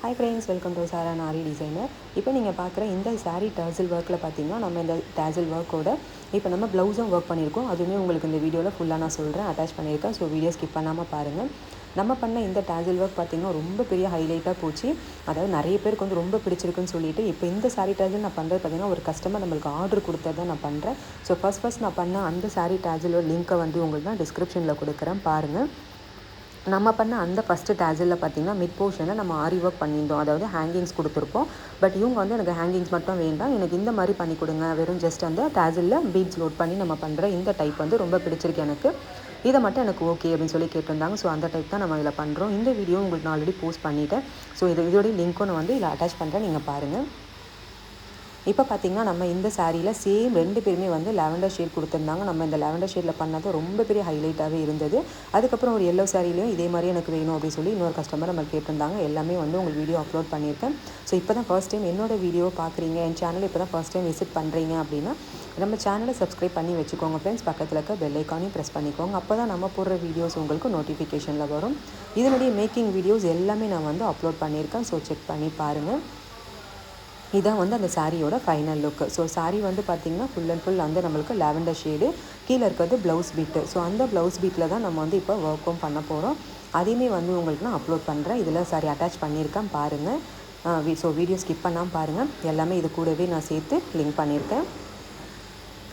Hi friends, welcome to Sara Nari designer. இப்போ நீங்கள் பார்க்குற இந்த சாரீ டேசில் ஒர்க்கில் பார்த்தீங்கன்னா, நம்ம இந்த டேசில் ஒர்க்கோட இப்போ நம்ம ப்ளவுஸும் ஒர்க் பண்ணியிருக்கோம். அதுவுமே உங்களுக்கு இந்த வீடியோவில் ஃபுல்லாக நான் சொல்கிறேன், அட்டாச் பண்ணியிருக்கேன். ஸோ வீடியோ ஸ்கிப் பண்ணாமல் பாருங்கள். நம்ம பண்ண இந்த டேசில் ஒர்க் பார்த்திங்கன்னா ரொம்ப பெரிய ஹைலைட்டாக போச்சு. அதாவது நிறைய பேருக்கு வந்து ரொம்ப பிடிச்சிருக்குன்னு சொல்லிட்டு இப்போ இந்த சாரீ டேசில் நான் பண்ணுறது பார்த்திங்கன்னா ஒரு கஸ்டமர் நம்மளுக்கு ஆர்டர் கொடுத்ததை நான் பண்ணுறேன். ஸோ ஃபஸ்ட் நான் பண்ண அந்த சாரீ டேசிலோட லிங்க்கை வந்து உங்களுக்கு நான் டிஸ்கிரிப்ஷனில் கொடுக்குறேன், பாருங்கள். நம்ம பண்ண அந்த ஃபஸ்ட்டு டேசிலில் பார்த்திங்கன்னா மிட் போர்ஷனில் நம்ம ஆரி ஒர்க் பண்ணியிருந்தோம். அதாவது ஹேங்கிங்ஸ் கொடுத்துருப்போம். பட் இவங்க வந்து எனக்கு ஹேங்கிங்ஸ் மட்டும் வேண்டாம், எனக்கு இந்த மாதிரி பண்ணி கொடுங்க, வெறும் ஜஸ்ட் அந்த டேசிலில் பீட்ஸ் லோட் பண்ணி நம்ம பண்ணுற இந்த டைப் வந்து ரொம்ப பிடிச்சிருக்கு எனக்கு, இதை மட்டும் எனக்கு ஓகே அப்படின்னு சொல்லி கேட்டிருந்தாங்க. ஸோ அந்த டைப் தான் நம்ம இதில் பண்ணுறோம். இந்த வீடியோ உங்களுக்கு நான் ஆல்ரெடி போஸ்ட் பண்ணிவிட்டேன். ஸோ இதோடைய லிங்க்கும் நான் வந்து இதில் அட்டாச் பண்ணுறேன், நீங்கள் பாருங்கள். இப்போ பார்த்திங்கன்னா நம்ம இந்த சாரியில் சேம் 2 பேருமே வந்து லாவெண்டர் ஷேட் கொடுத்துருந்தாங்க. நம்ம இந்த லாவெண்டர் ஷேடில் பண்ணது ரொம்ப பெரிய ஹைலைட்டாகவே இருந்தது. அதுக்கப்புறம் ஒரு எல்லோ சாரிலையும் இதே மாதிரி எனக்கு வேணும் அப்படின்னு சொல்லி இன்னொரு கஸ்டமர் நம்ம கேட்டிருந்தாங்க. எல்லாமே வந்து உங்களுக்கு வீடியோ அப்லோட் பண்ணியிருக்கேன். ஸோ இப்போ தான் ஃபர்ஸ்ட் டைம் என்னோட வீடியோ பார்க்குறீங்க, என் சேனலை இப்போ தான் ஃபர்ஸ்ட் டைம் விசிட் பண்ணுறீங்க அப்படின்னா நம்ம சேனலை சப்ஸ்கிரைப் பண்ணி வச்சுக்கோங்க ஃப்ரெண்ட்ஸ். பக்கத்தில் இருக்க பெல் ஐக்கானையும் ப்ரெஸ் பண்ணிக்கோங்க. அப்போ தான் நம்ம போடுற வீடியோஸ் உங்களுக்கு நோட்டிஃபிகேஷனில் வரும். இதனுடைய மேக்கிங் வீடியோஸ் எல்லாமே நான் வந்து அப்லோட் பண்ணியிருக்கேன். ஸோ செக் பண்ணி பாருங்கள். இதான் வந்து அந்த சாரியோட ஃபைனல் லுக்கு. ஸோ சாரீ வந்து பார்த்திங்கன்னா ஃபுல் அண்ட் ஃபுல் வந்து நம்மளுக்கு லாவெண்டர் ஷேடு, கீழே இருக்கிறது ப்ளவுஸ் பீட்டு. ஸோ அந்த ப்ளவுஸ் பீட்டில் தான் நம்ம வந்து இப்போ ஒர்க்கும் பண்ண போகிறோம். அதையுமே வந்து உங்களுக்கு நான் அப்லோட் பண்ணுறேன். இதில் சாரி அட்டாச் பண்ணியிருக்கேன், பாருங்கள். ஸோ வீடியோ ஸ்கிப் பண்ணாமல் பாருங்கள். எல்லாமே இது கூடவே நான் சேர்த்து லிங்க் பண்ணியிருக்கேன்.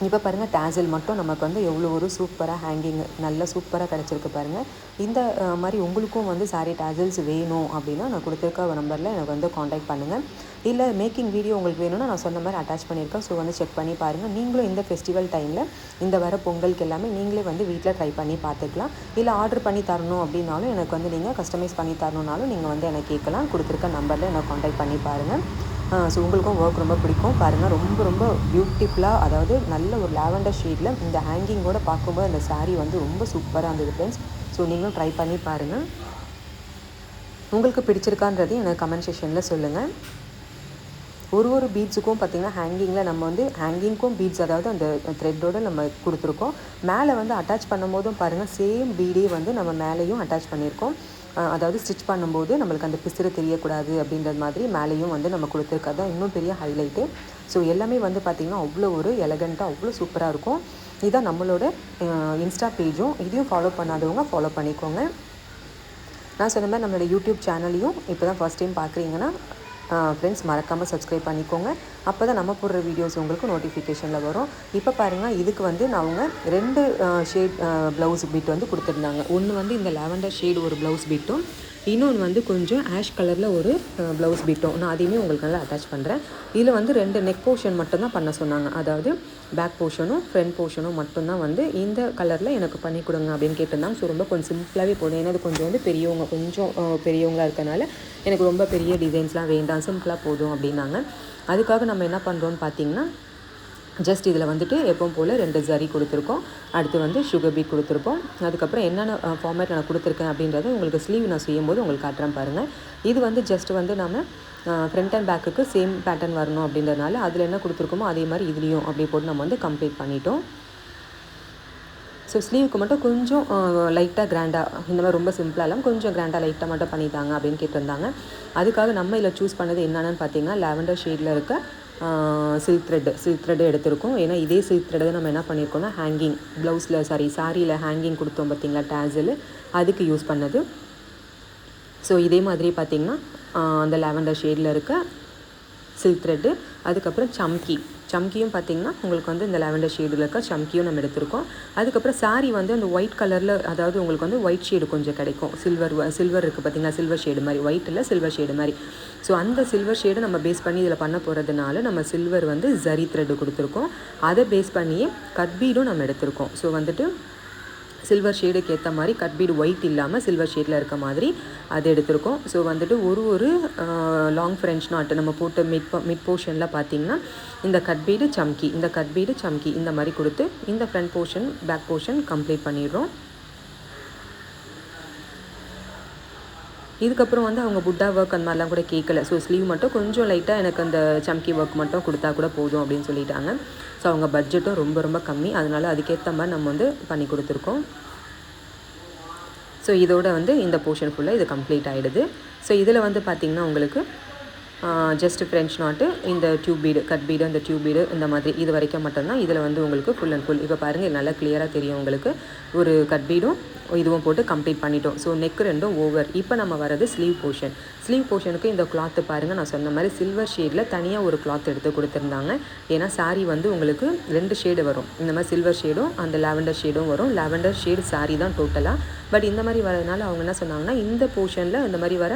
இப்போ பாருங்கள், டேசில் மட்டும் நமக்கு வந்து எவ்வளோ ஒரு சூப்பராக ஹேங்கிங் நல்ல சூப்பராக கிடச்சிருக்கு பாருங்கள். இந்த மாதிரி உங்களுக்கும் வந்து சாரீ டேசில்ஸ் வேணும் அப்படின்னா நான் கொடுத்துருக்க நம்பரில் எனக்கு வந்து காண்டாக்ட் பண்ணுங்கள். இல்லை மேக்கிங் வீடியோ உங்களுக்கு வேணும்னா நான் சொன்ன மாதிரி அட்டாச் பண்ணியிருக்கேன். ஸோ வந்து செக் பண்ணி பாருங்கள். நீங்களும் இந்த ஃபெஸ்டிவல் டைமில் இந்த வர பொங்கலுக்கு எல்லாமே நீங்களே வந்து வீட்டில் ட்ரை பண்ணி பார்த்துக்கலாம். இல்லை ஆர்டர் பண்ணி தரணும் அப்படின்னாலும் எனக்கு வந்து நீங்கள் கஸ்டமைஸ் பண்ணி தரணுன்னாலும் நீங்கள் வந்து எனக்கு கேட்கலாம். கொடுத்துருக்க நம்பரில் எனக்கு காண்டாக்ட் பண்ணி பாருங்கள். ஸோ உங்களுக்கும் ஒர்க் ரொம்ப பிடிக்கும் பாருங்கள். ரொம்ப ரொம்ப பியூட்டிஃபுல்லாக, அதாவது நல்ல ஒரு லாவெண்டர் ஷேடில் இந்த ஹேங்கிங்கோடு பார்க்கும்போது அந்த சாரீ வந்து ரொம்ப சூப்பராக இருந்தது ஃப்ரெண்ட்ஸ். ஸோ நீங்களும் ட்ரை பண்ணி பாருங்கள். உங்களுக்கு பிடிச்சிருக்கான்றது எனக்கு கமெண்ட் செக்ஷனில் சொல்லுங்கள். ஒரு பீட்ஸுக்கும் பார்த்திங்கன்னா ஹேங்கிங்கில் நம்ம வந்து ஹேங்கிங்க்கும் பீட்ஸ், அதாவது அந்த த்ரெட்டோடு நம்ம கொடுத்துருக்கோம். மேலே வந்து அட்டாச் பண்ணும்போதும் பாருங்கள் சேம் பீடே வந்து நம்ம மேலேயும் அட்டாச் பண்ணியிருக்கோம். அதாவது ஸ்டிச் பண்ணும்போது நம்மளுக்கு அந்த பிசுறு தெரியக்கூடாது அப்படின்றது மாதிரி மேலேயும் வந்து நம்ம கொடுத்துருக்கிறது தான் இன்னும் பெரிய ஹைலைட்டு. ஸோ எல்லாமே வந்து பார்த்திங்கன்னா அவ்வளோ ஒரு எலகண்ட்டாக அவ்வளோ சூப்பராக இருக்கும். இதுதான் நம்மளோட இன்ஸ்டா பேஜும். இதையும் ஃபாலோ பண்ணாதவங்க ஃபாலோ பண்ணிக்கோங்க. நான் சொன்ன மாதிரி நம்மளோட யூடியூப் சேனலையும் இப்போ தான் ஃபர்ஸ்ட் டைம் பார்க்குறீங்கன்னா ஃப்ரெண்ட்ஸ் மறக்காமல் சப்ஸ்கிரைப் பண்ணிக்கோங்க. அப்போ தான் நம்ம போடுற வீடியோஸ் உங்களுக்கு நோட்டிஃபிகேஷனில் வரும். இப்போ பாருங்கள், இதுக்கு வந்து அவங்க 2 ஷேட் ப்ளவுஸ் பீட் வந்து கொடுத்துருந்தாங்க. ஒன்று வந்து இந்த லாவெண்டர் ஷேடு ஒரு ப்ளவுஸ் பீட்டும், இன்னொன்று வந்து கொஞ்சம் ஆஷ் கலரில் ஒரு ப்ளவுஸ் பீட்டும். நான் அதையுமே உங்களுக்கு நல்லா அட்டாச் பண்ணுறேன். இதில் வந்து 2 நெக் போர்ஷன் மட்டும்தான் பண்ண சொன்னாங்க. அதாவது பேக் போர்ஷனும் ஃப்ரண்ட் போர்ஷனும் மட்டும்தான் வந்து இந்த கலரில் எனக்கு பண்ணி கொடுங்க அப்படின்னு கேட்டிருந்தாங்க. ஸோ ரொம்ப கொஞ்சம் சிம்பிளாகவே போதும். ஏன்னா அது கொஞ்சம் வந்து பெரியவங்களாக இருக்கனால எனக்கு ரொம்ப பெரிய டிசைன்ஸ்லாம் வேண்டாம், சிம்பிளாக போதும் அப்படின்னாங்க. அதுக்காக நம்ம என்ன பண்ணுறோன்னு பார்த்தீங்கன்னா, ஜஸ்ட் இதில் வந்துட்டு எப்பவும் போல் 2 ஜரி கொடுத்துருக்கோம். அடுத்து வந்து சுகர் பீட் கொடுத்துருக்கோம். அதுக்கப்புறம் என்னென்ன ஃபார்மேட் நான் கொடுத்துருக்கேன் அப்படின்றத உங்களுக்கு ஸ்லீவ் நான் செய்யும்போது உங்களுக்கு காட்டுறேன் பாருங்கள். இது வந்து ஜஸ்ட் வந்து நம்ம ஃப்ரண்ட் அண்ட் பேக்குக்கு சேம் பேட்டர்ன் வரணும் அப்படின்றதுனால அதில் என்ன கொடுத்துருக்கோமோ அதே மாதிரி இதுலேயும் அப்படியே போட்டு நம்ம வந்து கம்ப்ளீட் பண்ணிட்டோம். ஸோ ஸ்லீவுக்கு மட்டும் கொஞ்சம் லைட்டாக கிராண்டாக, இந்த மாதிரி ரொம்ப சிம்பிளாக இல்லாமல் கொஞ்சம் கிராண்டாக லைட்டாக மட்டும் பண்ணித்தாங்க அப்படின்னு கேட்டிருந்தாங்க. அதுக்காக நம்ம இதில் சூஸ் பண்ணது என்னென்னு பார்த்தீங்கன்னா, லாவெண்டர் ஷேடில் இருக்க சில்க் த்ரெட்டு எடுத்திருக்கோம். ஏன்னா இதே சில்க் த்ரெட்டை தான் நம்ம என்ன பண்ணியிருக்கோம்னா ஹேங்கிங் ப்ளவுஸில் சாரியில் ஹேங்கிங் கொடுத்தோம் பார்த்திங்களா டேசில், அதுக்கு யூஸ் பண்ணது. ஸோ இதே மாதிரி பார்த்திங்கன்னா அந்த லாவெண்டர் ஷேடில் இருக்க சில்க் த்ரெட்டு, அதுக்கப்புறம் சம்கியும் பார்த்திங்கன்னா உங்களுக்கு வந்து இந்த லாவெண்டர் ஷேடில் இருக்க சம்கியும் நம்ம எடுத்திருக்கோம். அதுக்கப்புறம் சாரீ வந்து அந்த ஒயிட் கலரில், அதாவது உங்களுக்கு வந்து ஒயிட் ஷேடு கொஞ்சம் கிடைக்கும். சில்வர் இருக்குது பார்த்திங்கன்னா, சில்வர் ஷேடு மாதிரி, ஒயிட் இல்லை சில்வர் ஷேடு மாதிரி. ஸோ அந்த சில்வர் ஷேடு நம்ம பேஸ் பண்ணி இதில் பண்ண போகிறதுனால நம்ம சில்வர் வந்து ஜரி த்ரெட்டு கொடுத்துருக்கோம். அதை பேஸ் பண்ணியே கட் பீடும் நம்ம எடுத்திருக்கோம். ஸோ வந்துட்டு சில்வர் ஷேடுக்கு ஏற்ற மாதிரி கட் பீடு ஒயிட் இல்லாமல் சில்வர் ஷேடில் இருக்க மாதிரி அது எடுத்திருக்கோம். ஸோ வந்துட்டு ஒரு லாங் ஃப்ரெஞ்ச் நாட்டு நம்ம போட்டு மிட் போர்ஷனில் பார்த்திங்கன்னா இந்த கட் பீடு சம்கி இந்த மாதிரி கொடுத்து இந்த front portion back portion complete பண்ணிடுறோம். இதுக்கப்புறம் வந்து அவங்க புட்டா ஒர்க் அந்த மாதிரிலாம் கூட கேட்கல. ஸோ ஸ்லீவ் மட்டும் கொஞ்சம் லைட்டாக எனக்கு அந்த சம்கி ஒர்க் மட்டும் கொடுத்தா கூட போதும் அப்படின்னு சொல்லிட்டாங்க. ஸோ அவங்க பட்ஜெட்டும் ரொம்ப ரொம்ப கம்மி, அதனால் அதுக்கேற்ற மாதிரி நம்ம வந்து பண்ணி கொடுத்துருக்கோம். ஸோ இதோட வந்து இந்த போர்ஷன் ஃபுல்லாக இது கம்ப்ளீட் ஆகிடுது. ஸோ இதில் வந்து பார்த்திங்கன்னா உங்களுக்கு ஜஸ்ட் ஃப்ரெஞ்ச் நாட்டு, இந்த டியூப் பீடு, கட் பீடு, இந்த டியூப் பீடு, இந்த மாதிரி இது வரைக்கும் மட்டும்தான் இதில் வந்து உங்களுக்கு ஃபுல் அண்ட் ஃபுல். இப்போ பாருங்கள், நல்லா கிளியராக தெரியும் உங்களுக்கு. ஒரு கட் பீடும் இதுவும் போட்டு கம்ப்ளீட் பண்ணிட்டோம். ஸோ நெக் ரெண்டும் ஓவர். இப்போ நம்ம வரது ஸ்லீவ் போர்ஷன். ஸ்லீவ் போர்ஷனுக்கு இந்த கிளாத்து பாருங்கள், நான் சொன்ன மாதிரி சில்வர் ஷேடில் தனியாக ஒரு கிளாத் எடுத்து கொடுத்துருந்தாங்க. ஏன்னா சாரீ வந்து உங்களுக்கு 2 ஷேடு வரும். இந்த மாதிரி சில்வர் ஷேடும் அந்த லாவெண்டர் ஷேடும் வரும். லாவெண்டர் ஷேடு சாரீ தான் டோட்டலாக. பட் இந்த மாதிரி வரதுனால அவங்க என்ன சொன்னாங்கன்னா, இந்த போர்ஷனில் இந்த மாதிரி வர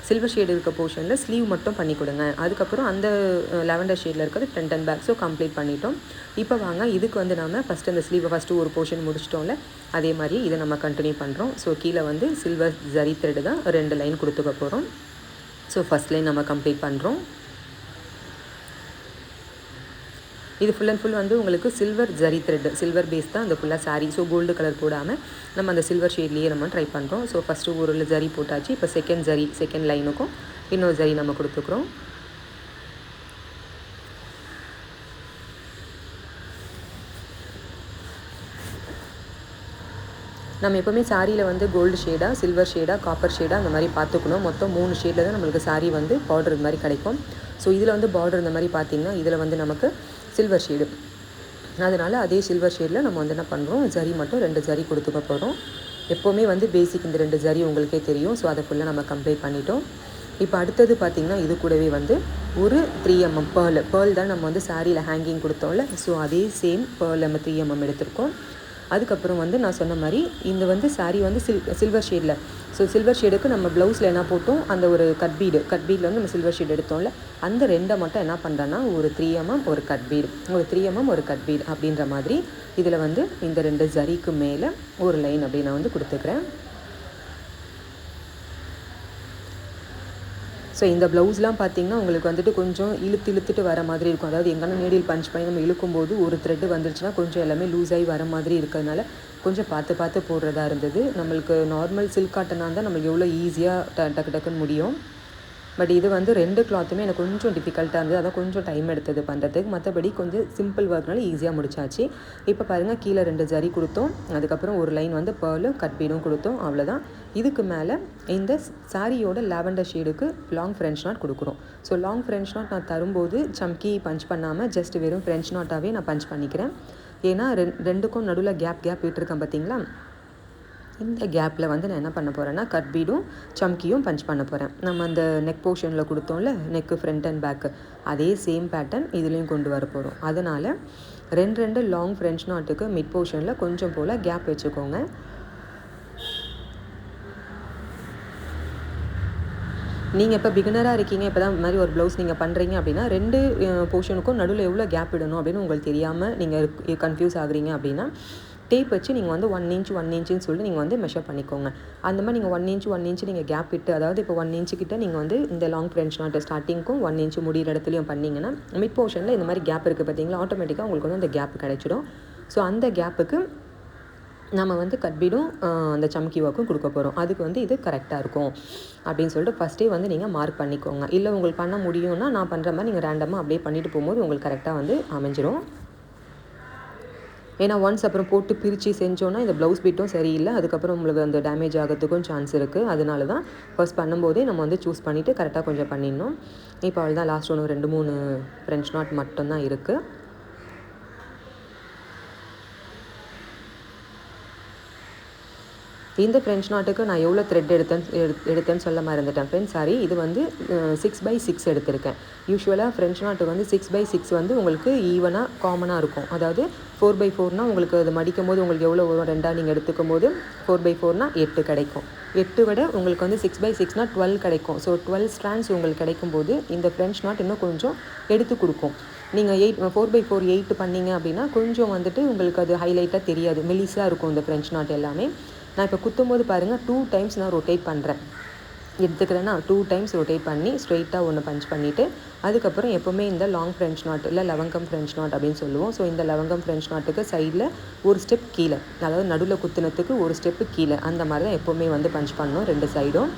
சில்வர் ஷேடு இருக்க போர்ஷனில் ஸ்லீவ் மட்டும் பண்ணி கொடுங்க. அதுக்கப்புறம் அந்த லாவெண்டர் ஷேடில் இருக்கிறது front and back. So complete பண்ணிட்டோம். இப்போ வாங்க, இதுக்கு வந்து நம்ம ஃபஸ்ட்டு அந்த ஸ்லீவை ஃபஸ்ட்டு ஒரு போர்ஷன் முடிச்சிட்டோம்ல, அதே மாதிரி இதை நம்ம கண்டினியூ பண்ணுறோம். ஸோ கீழே வந்து சில்வர் ஜரி த்ரெட்டு தான் 2 லைன் கொடுத்துக்க போகிறோம். ஸோ ஃபஸ்ட் லைன் நம்ம கம்ப்ளீட் பண்ணுறோம். இது ஃபுல் அண்ட் ஃபுல் வந்து உங்களுக்கு silver zari thread, silver base தான் அந்த ஃபுல்லாக சாரீ. ஸோ கோல்டு கலர் போடாமல் நம்ம அந்த சில்வர் ஷேட்லேயே நம்ம ட்ரை பண்ணுறோம். ஸோ ஃபஸ்ட்டு ஒரு ஜரி போட்டாச்சு. இப்போ செகண்ட் லைனுக்கும் இன்னொரு ஜரி நம்ம கொடுத்துக்குறோம். நம்ம எப்போவுமே சாரியில் வந்து கோல்டு ஷேடாக, சில்வர் ஷேடாக, காப்பர் ஷேடாக அந்த மாதிரி பார்த்துக்கணும். மொத்தம் 3 ஷேடில் தான் நம்மளுக்கு சாரீ வந்து பார்டர் இந்த மாதிரி கிடைக்கும். ஸோ இதில் வந்து பார்டர் இந்த மாதிரி பார்த்திங்கன்னா இதில் வந்து நமக்கு சில்வர் ஷேடு, அதனால் அதே சில்வர் ஷேடில் நம்ம வந்து என்ன பண்ணுறோம், ஜரி மட்டும் 2 ஜரி கொடுத்துக்க போகிறோம். எப்போவுமே வந்து பேசிக் இந்த 2 ஜரி உங்களுக்கே தெரியும். ஸோ அதை ஃபுல்லாக நம்ம கம்ப்ளீட் பண்ணிட்டோம். இப்போ அடுத்தது பார்த்திங்கன்னா இது கூடவே வந்து ஒரு 3 mm பேர்ல் தான் நம்ம வந்து சாரியில் ஹேங்கிங் கொடுத்தோம்ல. ஸோ அதே சேம் பேர்ல் நம்ம 3 mm எடுத்திருக்கோம். அதுக்கப்புறம் வந்து நான் சொன்ன மாதிரி இந்த வந்து சாரீ வந்து சில்வர் ஷேடில். ஸோ சில்வர் ஷேடுக்கு நம்ம ப்ளவுஸில் என்ன போட்டோம், அந்த ஒரு கட் பீடில் வந்து நம்ம சில்வர் ஷேட் எடுத்தோம்ல, அந்த 2 மட்டும் என்ன பண்ணுறேன்னா ஒரு 3 mm ஒரு கட் பீடு, ஒரு 3 mm ஒரு கட் பீடு அப்படின்ற மாதிரி இதில் வந்து இந்த 2 ஜரிக்கு மேலே ஒரு லைன் அப்படி நான் வந்து கொடுத்துக்கிறேன். ஸோ இந்த ப்ளவுஸ்லாம் பார்த்திங்கன்னா உங்களுக்கு வந்துட்டு கொஞ்சம் இழுத்துட்டு வர மாதிரி இருக்கும். அதாவது எங்கன்னா நீடில் பஞ்ச் பண்ணி நம்ம இழுக்கும்போது ஒரு த்ரெட்டு வந்துருச்சுன்னா கொஞ்சம் எல்லாமே லூஸாகி வர மாதிரி இருக்கிறதுனால கொஞ்சம் பார்த்து போடுறதா இருந்தது. நம்மளுக்கு நார்மல் சில்க் காட்டனாக இருந்தால் நம்மளுக்கு எவ்வளோ ஈஸியாக டக்குன்னு முடியும். பட் இது வந்து 2 கிளாத்துமே எனக்கு கொஞ்சம் டிஃபிகல்ட்டாக இருந்தது. அதான் கொஞ்சம் டைம் எடுத்தது பண்ணுறதுக்கு. மற்றபடி கொஞ்சம் சிம்பிள் ஒர்க்னால ஈஸியாக முடிச்சாச்சு. இப்போ பாருங்கள், கீழே 2 ஜரி கொடுத்தோம். அதுக்கப்புறம் ஒரு லைன் வந்து பேர்லும் கட் பீடும் கொடுத்தோம். அவ்வளோதான். இதுக்கு மேலே இந்த சாரியோட லாவெண்டர் ஷேடுக்கு லாங் ஃப்ரெஞ்ச் நாட் கொடுக்குறோம். ஸோ லாங் ஃப்ரெஞ்ச் நாட் நான் தரும்போது சம்கி பஞ்ச் பண்ணாமல் ஜஸ்ட் வெறும் ஃப்ரெஞ்ச் நாட்டாகவே நான் பஞ்ச் பண்ணிக்கிறேன். ஏன்னா ரெண்டுக்கும் நடுவில் கேப் விட்டுருக்கேன் பார்த்தீங்களா, இந்த கேப்பில் வந்து நான் என்ன பண்ண போகிறேன்னா கட் பீடும் சம்கியும் பஞ்ச் பண்ண போகிறேன். நம்ம அந்த நெக் போர்ஷனில் கொடுத்தோம்ல, நெக்கு ஃப்ரண்ட் அண்ட் பேக்கு, அதே சேம் பேட்டர்ன் இதுலேயும் கொண்டு வர போகிறோம். அதனால் 2 லாங் ஃப்ரெஞ்ச் நாட்டுக்கு மிட் போர்ஷனில் கொஞ்சம் போல் கேப் வச்சுக்கோங்க. நீங்கள் இப்போ பிகினராக இருக்கீங்க, இப்போ தான் மாதிரி ஒரு ப்ளவுஸ் நீங்கள் பண்ணுறீங்க அப்படின்னா 2 போர்ஷனுக்கும் நடுவில் எவ்வளோ கேப் விடணும் அப்படின்னு உங்களுக்கு தெரியாமல் நீங்கள் கன்ஃபியூஸ் ஆகுறீங்க அப்படின்னா டேப் வச்சு நீங்கள் வந்து 1 inch 1 inchன்னு சொல்லிட்டு நீங்கள் வந்து மெஷர் பண்ணிக்கோங்க. அந்த மாதிரி நீங்கள் 1 inch 1 inch நீங்கள் கேப் விட்டு, அதாவது இப்போ 1 inch கிட்ட நீங்கள் வந்து இந்த லாங் ஃப்ரெஞ்ச் நாட்டு ஸ்டார்டிங்க்கும் 1 inch முடிகிற இடத்துலையும் பண்ணிங்கன்னா மிட் போர்ஷனில் இந்த மாதிரி கேப் இருக்குது பார்த்தீங்களா, ஆட்டோமேட்டிக்காக உங்களுக்கு வந்து அந்த கேப் கிடச்சிடும். ஸோ அந்த கேப்புக்கு நம்ம வந்து கட் பீடும் அந்த சம்கி ஒர்க்கும் கொடுக்க போகிறோம். அதுக்கு வந்து இது கரெக்டாக இருக்கும் அப்படின்னு சொல்லிட்டு ஃபஸ்ட்டே வந்து நீங்கள் மார்க் பண்ணிக்கோங்க. இல்லை உங்களுக்கு பண்ண முடியும்னா நான் பண்ணுற மாதிரி நீங்கள் ரேண்டமாக அப்படியே பண்ணிவிட்டு போகும்போது உங்களுக்கு கரெக்டாக வந்து அமைஞ்சிரும். ஏன்னா ஒன்ஸ் அப்புறம் போட்டு பிரித்து செஞ்சோன்னா இந்த ப்ளவுஸ் பீட்டும் சரியில்லை, அதுக்கப்புறம் உங்களுக்கு அந்த டேமேஜ் ஆகிறதுக்கும் சான்ஸ் இருக்குது. அதனால தான் ஃபர்ஸ்ட் பண்ணும்போதே நம்ம வந்து சூஸ் பண்ணிவிட்டு கரெக்டாக கொஞ்சம் பண்ணிடணும். இப்போ அவள் தான் லாஸ்ட் 2-3 ஃப்ரெஞ்ச் நாட் மட்டும்தான் இருக்குது. இந்த ஃப்ரெஞ்ச் நாட்டுக்கு நான் எவ்வளோ த்ரெட் எடுத்தேன்னு சொல்ல மறந்துட்டேன் ஃப்ரெண்ட்ஸ், சாரி. இது வந்து 6x6 எடுத்திருக்கேன். யூஸ்வலாக ஃப்ரெஞ்ச் நாட்டு வந்து 6x6 வந்து உங்களுக்கு ஈவனாக காமனாக இருக்கும். அதாவது 4x4னால் உங்களுக்கு அது மடிக்கும் போது உங்களுக்கு எவ்வளோ வரும், 2 நீங்கள் எடுத்துக்கும் போது 4x4னால் 8 கிடைக்கும். 8 விட உங்களுக்கு வந்து 6x6னால் 12 கிடைக்கும். ஸோ 12 ஸ்ட்ராண்ட்ஸ் உங்களுக்கு கிடைக்கும்போது இந்த ஃப்ரெஞ்ச் நாட் இன்னும் கொஞ்சம் எடுத்து கொடுக்கும். நீங்கள் 4x4 8 பண்ணிங்க அப்படின்னா கொஞ்சம் வந்துட்டு உங்களுக்கு அது ஹைலைட்டாக தெரியாது, மெலிஸாக இருக்கும் இந்த ஃப்ரெஞ்ச் நாட் எல்லாமே. நான் இப்போ குத்தும்போது பாருங்கள் 2 times நான் ரொட்டேட் பண்ணுறேன். எடுத்துக்கிறேன்னா 2 times ரொட்டேட் பண்ணி ஸ்ட்ரெயிட்டாக ஒன்று பஞ்ச் பண்ணிவிட்டு அதுக்கப்புறம் எப்போவுமே இந்த லாங் ஃப்ரெஞ்ச் நாட் இல்லை லவங்கம் ஃப்ரெஞ்ச் நாட் அப்படின்னு சொல்லுவோம். ஸோ இந்த லவங்கம் ஃப்ரெஞ்ச் நாட்டுக்கு சைடில் ஒரு ஸ்டெப் கீழே, அதாவது நடுவில் குத்துனத்துக்கு ஒரு ஸ்டெப்பு கீழே, அந்த மாதிரி தான் எப்போவுமே வந்து பஞ்ச் பண்ணணும் 2 சைடும்.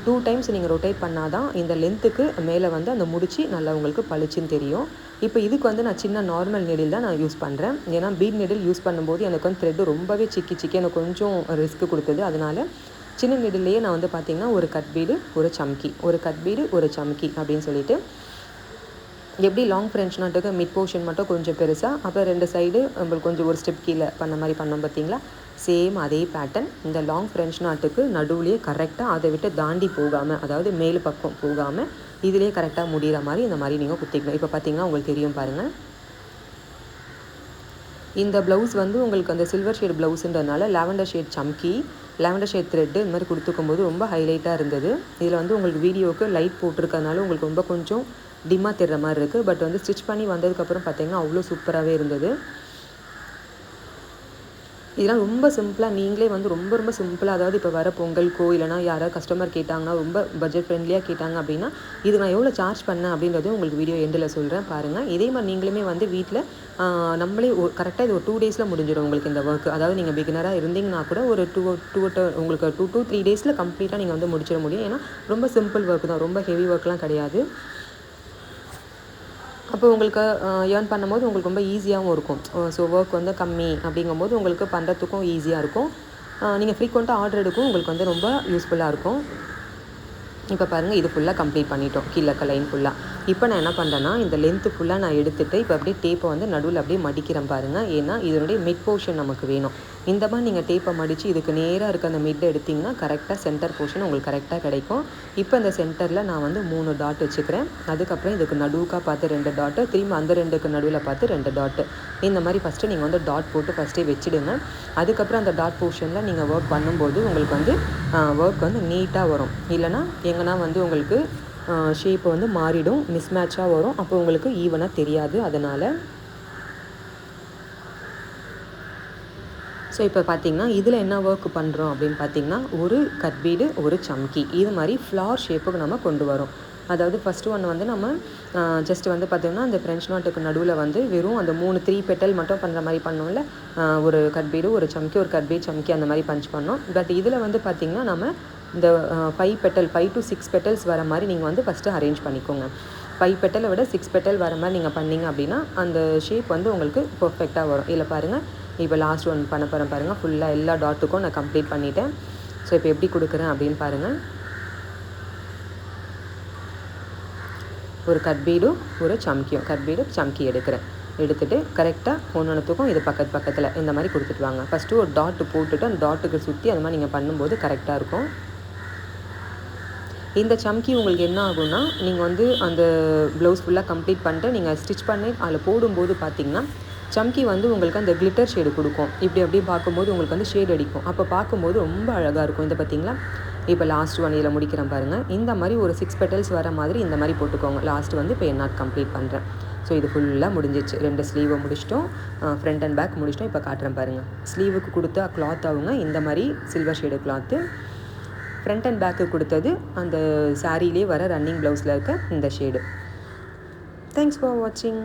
2 times நீங்கள் ரொட்டேட் பண்ணால் தான் இந்த லென்த்துக்கு மேலே வந்து அந்த முடிச்சு நல்லா உங்களுக்கு பளிச்சுன்னு தெரியும். இப்போ இதுக்கு வந்து நான் சின்ன நார்மல் நீடில் தான் நான் யூஸ் பண்ணுறேன். ஏன்னா பீட் நீடில் யூஸ் பண்ணும்போது எனக்கு வந்து த்ரெட்டு ரொம்பவே சிக்கி எனக்கு கொஞ்சம் ரிஸ்க்கு கொடுத்தது. அதனால் சின்ன நீடில்லையே நான் வந்து பார்த்திங்கன்னா ஒரு கட் பீடு ஒரு சம்கி, ஒரு கட் பீடு ஒரு சம்கி அப்படின்னு சொல்லிட்டு எப்படி லாங் ஃப்ரெஞ்ச் நாட்டுக்கு மிட் போர்ஷன் மட்டும் கொஞ்சம் பெருசாக, அப்புறம் 2 சைடு நம்மளுக்கு கொஞ்சம் ஒரு ஸ்டெப் கீழே பண்ண மாதிரி பண்ணோம் பார்த்தீங்களா, சேம் அதே பேட்டர்ன் இந்த லாங் ஃப்ரெஞ்ச் நாட்டுக்கு நடுவுலேயே கரெக்டாக அதை விட்டு தாண்டி போகாமல், அதாவது மேல் பக்கம் போகாமல் இதிலே கரெக்டாக முடிகிற மாதிரி இந்த மாதிரி நீங்கள் குத்திக்கணும். இப்போ பார்த்தீங்கன்னா உங்களுக்கு தெரியும் பாருங்கள். இந்த ப்ளவுஸ் வந்து உங்களுக்கு அந்த சில்வர் ஷேட் ப்ளவுஸுன்றதுனால lavender shade chamki, lavender shade thread இந்த மாதிரி கொடுத்துக்கும்போது ரொம்ப ஹைலைட்டாக இருந்தது. இதில் வந்து உங்களுக்கு வீடியோவுக்கு லைட் போட்டிருக்கறனால உங்களுக்கு ரொம்ப கொஞ்சம் டிம்மாக தெரிகிற மாதிரி இருக்குது. பட் வந்து ஸ்டிச் பண்ணி வந்ததுக்கப்புறம் பார்த்தீங்கன்னா அவ்வளோ சூப்பராகவே இருந்தது. இதெல்லாம் ரொம்ப சிம்பிளாக நீங்களே வந்து ரொம்ப சிம்பிளாக, அதாவது இப்போ வர பொங்கலுக்கோ இல்லைனா யாராவது கஸ்டமர் கேட்டாங்கன்னா, ரொம்ப பட்ஜெட் ஃப்ரெண்ட்லியாக கேட்டாங்க அப்படின்னா இது நான் எவ்வளோ சார்ஜ் பண்ணேன் அப்படின்றது உங்களுக்கு வீடியோ எண்டில் சொல்கிறேன் பாருங்கள். இதே மாதிரி நீங்களுமே வந்து வீட்டில் நம்மளே கரெக்டாக இது ஒரு 2 டேஸில் முடிஞ்சிடும் உங்களுக்கு இந்த ஒர்க். அதாவது நீங்கள் பிகினராக இருந்தீங்கன்னா கூட ஒரு உங்களுக்கு 2 to 3 டேஸில் கம்ப்ளீட்டாக நீங்கள் வந்து முடிச்சிட முடியும். ஏன்னா ரொம்ப சிம்பிள் ஒர்க் தான், ரொம்ப ஹெவி ஒர்க்லாம் கிடையாது. அப்போ உங்களுக்கு ஏர்ன் பண்ணும்போது உங்களுக்கு ரொம்ப ஈஸியாகவும் இருக்கும். ஸோ ஒர்க் வந்து கம்மி அப்படிங்கும்போது உங்களுக்கு பண்ணுறதுக்கும் ஈஸியாக இருக்கும். நீங்கள் ஃப்ரீக்வெண்ட்டாக ஆர்டர் எடுக்கும் உங்களுக்கு வந்து ரொம்ப யூஸ்ஃபுல்லாக இருக்கும். இப்போ பாருங்கள், இது ஃபுல்லாக கம்ப்ளீட் பண்ணிட்டோம், கீழே லைன் ஃபுல்லாக. இப்போ நான் என்ன பண்ணுறேன்னா இந்த லென்த்து ஃபுல்லாக நான் எடுத்துகிட்டு இப்போ அப்படியே டேப்பை வந்து நடுவில் அப்படியே மடிக்கிறேன் பாருங்கள். ஏன்னா இதனுடைய மிட் போர்ஷன் நமக்கு வேணும். இந்த மாதிரி நீங்கள் டேப்பை மடித்து இதுக்கு நேராக இருக்க அந்த மிட்டை எடுத்திங்கன்னா கரெக்டாக சென்டர் போர்ஷன் உங்களுக்கு கரெக்டாக கிடைக்கும். இப்போ இந்த சென்டரில் நான் வந்து 3 டாட் வச்சுக்கிறேன். அதுக்கப்புறம் இதுக்கு நடுவுக்காக பார்த்து 2 டாட்டு, திரும்ப அந்த 2க்கு நடுவில் பார்த்து 2 டாட்டு. இந்த மாதிரி ஃபஸ்ட்டு நீங்கள் வந்து டாட் போட்டு ஃபஸ்ட்டே வச்சுடுங்க. அதுக்கப்புறம் அந்த டாட் போர்ஷனில் நீங்கள் ஒர்க் பண்ணும்போது உங்களுக்கு வந்து ஒர்க் வந்து நீட்டாக வரும். இல்லைனா எங்கன்னா வந்து உங்களுக்கு ஷேப் வந்து மாறிடும், மிஸ்மேட்சாக வரும். அப்போ உங்களுக்கு ஈவனாக தெரியாது. அதனால் ஸோ இப்போ பார்த்தீங்கன்னா இதில் என்ன ஒர்க் பண்ணுறோம் அப்படின்னு பார்த்தீங்கன்னா ஒரு கட் பீடு ஒரு சம்கி இது மாதிரி ஃப்ளார் ஷேப்புக்கு நம்ம கொண்டு வரோம். அதாவது ஃபஸ்ட்டு ஒன்று வந்து நம்ம ஜஸ்ட் வந்து பார்த்திங்கன்னா அந்த ஃப்ரெஞ்ச் நாட்டுக்கு நடுவில் வந்து வெறும் அந்த 3 பெட்டல் மட்டும் பண்ணுற மாதிரி பண்ணோம்ல, ஒரு கட் பீடு ஒரு சம்கி ஒரு கட் பீட் சம்கி அந்த மாதிரி பஞ்ச் பண்ணோம். பட் இதில் வந்து பார்த்திங்கன்னா நம்ம இந்த 5 to 6 பெட்டல்ஸ் வர மாதிரி நீங்கள் வந்து ஃபஸ்ட்டு அரேஞ்ச் பண்ணிக்கோங்க. 5 பெட்டலை விட 6 பெட்டல் வர மாதிரி நீங்கள் பண்ணிங்க அப்படின்னா அந்த ஷேப் வந்து உங்களுக்கு பர்ஃபெக்டாக வரும். இல்லை பாருங்கள், இப்போ லாஸ்ட் ஒன் பண்ண போகிறேன் பாருங்கள். ஃபுல்லாக எல்லா டாட்டுக்கும் நான் கம்ப்ளீட் பண்ணிட்டேன். ஸோ இப்போ எப்படி கொடுக்குறேன் அப்படின்னு பாருங்கள். ஒரு கட் பீடும் ஒரு சம்கியும், கட் பீடு சம்கி எடுத்துகிட்டு கரெக்டாக ஒன்றுத்துக்கும் இது பக்கத்தில் இந்த மாதிரி கொடுத்துட்டு வாங்க. ஃபஸ்ட்டு ஒரு டாட்டு போட்டுட்டு அந்த டாட்டுக்கு சுற்றி அது மாதிரி நீங்கள் பண்ணும்போது கரெக்டாக இருக்கும். இந்த சம்கி உங்களுக்கு என்ன ஆகும்னா நீங்கள் வந்து அந்த ப்ளவுஸ் ஃபுல்லாக கம்ப்ளீட் பண்ணிட்டு நீங்கள் ஸ்டிச் பண்ணி அதில் போடும்போது பார்த்தீங்கன்னா சம்கி வந்து உங்களுக்கு அந்த கிளிட்டர் ஷேடு கொடுக்கும். இப்படி அப்படியே பார்க்கும்போது உங்களுக்கு வந்து ஷேட் அடிக்கும். அப்போ பார்க்கும்போது ரொம்ப அழகாக இருக்கும். இந்த பார்த்தீங்களா, இப்போ லாஸ்ட் ஒன் இதில் முடிக்கிறேன் பாருங்கள். இந்த மாதிரி ஒரு 6 பெட்டல்ஸ் வர மாதிரி இந்த மாதிரி போட்டுக்கோங்க. லாஸ்ட் வந்து இப்போ என்னாட் கம்ப்ளீட் பண்ணுறேன். ஸோ இது ஃபுல்லாக முடிஞ்சிச்சு. 2 ஸ்லீவை முடிச்சிட்டோம், ஃப்ரண்ட் அண்ட் பேக் முடிச்சிட்டோம். இப்போ காட்டுறேன் பாருங்கள். ஸ்லீவுக்கு கொடுத்த கிளாத் ஆகுங்க இந்த மாதிரி silver shade cloth. Front and bag கொடுத்தது அந்த சாரீலே வர ரன்னிங் ப்ளவுஸில் இருக்க இந்த ஷேடு. தேங்க்ஸ் ஃபார் வாட்சிங்.